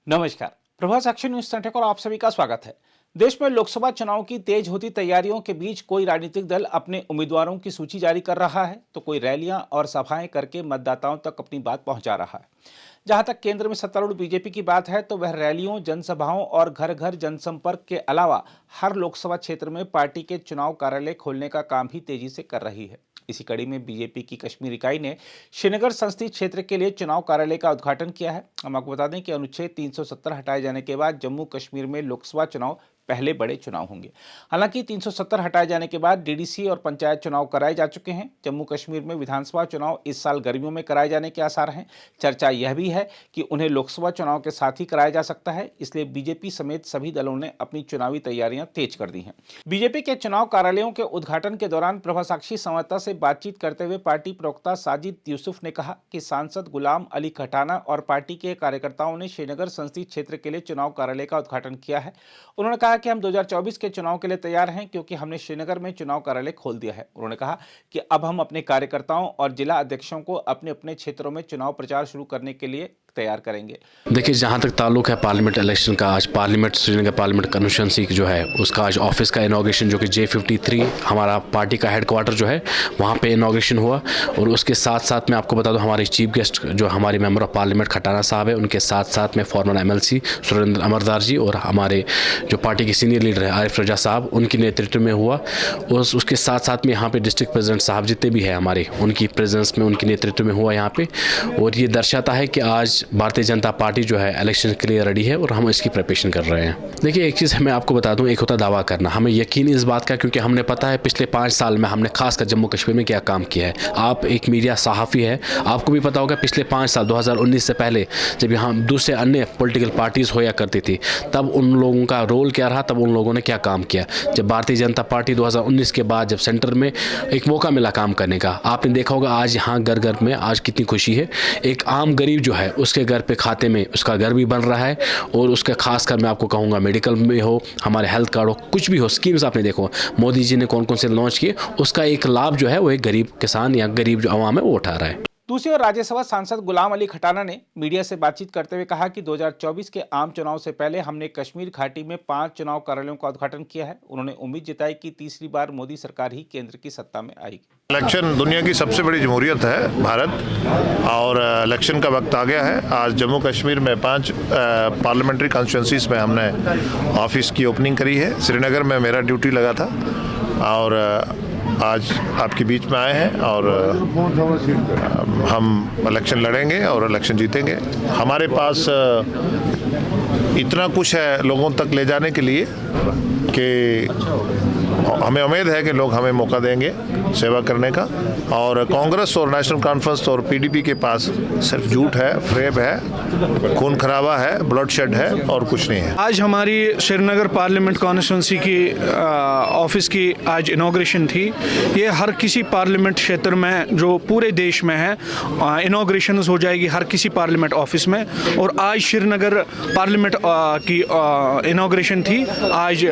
नमस्कार। Prabhas action news centre पर आप सभी का स्वागत है। देश में लोकसभा चुनाव की तेज होती तैयारियों के बीच कोई राजनीतिक दल अपने उम्मीदवारों की सूची जारी कर रहा है तो कोई रैलियां और सभाएं करके मतदाताओं तक अपनी बात पहुंचा रहा है। जहां तक केंद्र में सत्तारूढ़ बीजेपी की बात है तो वह रैलियों, जनसभाओं और घर घर जनसंपर्क के अलावा हर लोकसभा क्षेत्र में पार्टी के चुनाव कार्यालय खोलने का काम भी तेजी से कर रही है। इसी कड़ी में बीजेपी की कश्मीर इकाई ने श्रीनगर संसदीय क्षेत्र के लिए चुनाव कार्यालय का उद्घाटन किया है। हम आपको बता दें कि अनुच्छेद 370 हटाए जाने के बाद जम्मू कश्मीर में लोकसभा चुनाव पहले बड़े चुनाव होंगे। हालांकि 370 हटाए जाने के बाद डीडीसी और पंचायत चुनाव कराए जा चुके हैं। जम्मू कश्मीर में विधानसभा चुनाव इस साल गर्मियों में कराए जाने के आसार हैं। चर्चा यह भी है कि उन्हें लोकसभा चुनाव के साथ ही कराया जा सकता है, इसलिए बीजेपी समेत सभी दलों ने अपनी चुनावी तैयारियां तेज कर दी हैं। बीजेपी के चुनाव कार्यालयों के उद्घाटन के दौरान प्रभा साक्षी संवाददाता से बातचीत करते हुए पार्टी प्रवक्ता साजिद यूसुफ ने कहा कि सांसद गुलाम अली खटाना और पार्टी के कार्यकर्ताओं ने श्रीनगर संसदीय क्षेत्र के लिए चुनाव कार्यालय का उद्घाटन किया है। उन्होंने कहा कि हम 2024 के चुनाव के लिए तैयार हैं क्योंकि हमने श्रीनगर में चुनाव कार्यालय खोल दिया है। उन्होंने कहा कि अब हम अपने कार्यकर्ताओं और जिला अध्यक्षों को अपने अपने क्षेत्रों में चुनाव प्रचार शुरू करने के लिए तैयार करेंगे। देखिए, जहाँ तक ताल्लुक है पार्लियामेंट इलेक्शन का, आज पार्लियामेंट श्रीनगर पार्लियामेंट कॉन्स्टिट्यूंसी जो है उसका आज ऑफिस का इनॉग्रेशन जो कि J53 हमारा पार्टी का हेडक्वार्टर जो है वहाँ पे इनॉग्रेशन हुआ। और उसके साथ साथ मैं आपको बता दूँ हमारे चीफ गेस्ट जो हमारे मेंबर ऑफ पार्लियामेंट खटाना साहब है, उनके साथ साथ में फॉर्मर MLC सुरेंद्र अमरदार जी और हमारे जो पार्टी के सीनियर लीडर है आरिफ रजा साहब, उनके नेतृत्व में हुआ। और उसके साथ साथ में यहाँ पे डिस्ट्रिक्ट प्रेसिडेंट साहब जितने भी है हमारे, उनकी प्रेजेंस में, उनके नेतृत्व में हुआ यहाँ पे। और ये दर्शाता है कि आज भारतीय जनता पार्टी जो है इलेक्शन के लिए रेडी है और हम इसकी प्रिपरेशन कर रहे हैं। देखिए, एक चीज़ मैं आपको बता दूं, एक होता दावा करना, हमें यकीन इस बात का क्योंकि हमने पता है पिछले 5 साल में हमने खासकर जम्मू कश्मीर में क्या काम किया है। आप एक मीडिया सहाफ़ी है, आपको भी पता होगा पिछले 5 साल 2019 से पहले जब यहाँ दूसरे अन्य पॉलिटिकल पार्टीज़ होया करती थी तब उन लोगों का रोल क्या रहा, तब उन लोगों ने क्या काम किया। जब भारतीय जनता पार्टी 2019 के बाद जब सेंटर में एक मौका मिला काम करने का, आपने देखा होगा आज यहाँ घर घर में आज कितनी खुशी है। एक आम गरीब जो है उसके घर पे खाते में उसका घर भी बन रहा है और उसका खासकर मैं आपको कहूँगा मेडिकल में हो, हमारे हेल्थ कार्ड हो, कुछ भी हो, स्कीम्स आपने देखो मोदी जी ने कौन कौन से लॉन्च किए, उसका एक लाभ जो है वो एक गरीब किसान या गरीब जो आवाम है वो उठा रहा है। दूसरी ओर राज्यसभा सांसद गुलाम अली खटाना ने मीडिया से बातचीत करते हुए कहा कि 2024 के आम चुनाव से पहले हमने कश्मीर घाटी में 5 चुनाव कार्यालयों का उद्घाटन किया है। उन्होंने उम्मीद जताई कि तीसरी बार मोदी सरकार ही केंद्र की सत्ता में आएगी। इलेक्शन दुनिया की सबसे बड़ी जमहूरियत है भारत, और इलेक्शन का वक्त आ गया है। आज जम्मू कश्मीर में 5 पार्लियामेंट्री कॉन्स्टिट्यूंसीज में हमने ऑफिस की ओपनिंग करी है। श्रीनगर में मेरा ड्यूटी लगा था और आज आपके बीच में आए हैं और हम इलेक्शन लड़ेंगे और इलेक्शन जीतेंगे। हमारे पास इतना कुछ है लोगों तक ले जाने के लिए कि हमें उम्मीद है कि लोग हमें मौका देंगे सेवा करने का। और कांग्रेस और नेशनल कॉन्फ्रेंस और PDP के पास सिर्फ झूठ है, फ्रेब है, खून खराबा है, ब्लड शेड है और कुछ नहीं है। आज हमारी श्रीनगर पार्लियामेंट कॉन्स्टिट्यूंसी की ऑफिस की आज इनॉग्रेशन थी। ये हर किसी पार्लियामेंट क्षेत्र में जो पूरे देश में है इनॉग्रेशन हो जाएगी हर किसी पार्लियामेंट ऑफिस में। और आज श्रीनगर पार्लियामेंट की इनॉग्रेशन थी। आज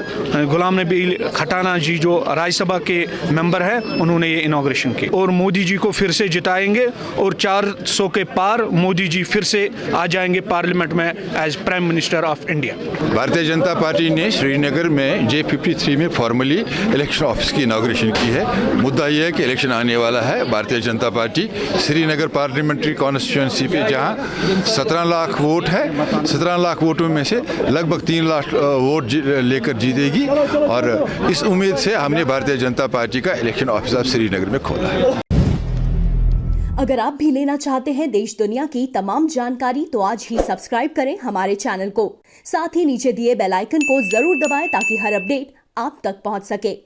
गुलाम नबी खटाना जी जो राज्यसभा के मेंबर हैं उन्होंने ये इनॉग्रेशन की और मोदी जी को फिर से जिताएंगे और 400 के पार मोदी जी फिर से आ जाएंगे पार्लियामेंट में as prime minister of India. Bharatiya Janata Party ने श्रीनगर में J53 में फॉर्मली इलेक्शन ऑफिस की इनॉग्रेशन की है। मुद्दा यह है कि इलेक्शन आने वाला है। भारतीय Janata party Srinagar parliamentary constituency पे जहां 17 लाख वोट है, 17 लाख वोटों में से लगभग 3 लाख वोट लेकर जीतेगी। और इस उम्मीद से हमने भारतीय जनता पार्टी का इलेक्शन ऑफिस अब श्रीनगर में खोला है। अगर आप भी लेना चाहते हैं देश दुनिया की तमाम जानकारी तो आज ही सब्सक्राइब करें हमारे चैनल को। साथ ही नीचे दिए बेल आइकन को जरूर दबाएं ताकि हर अपडेट आप तक पहुंच सके।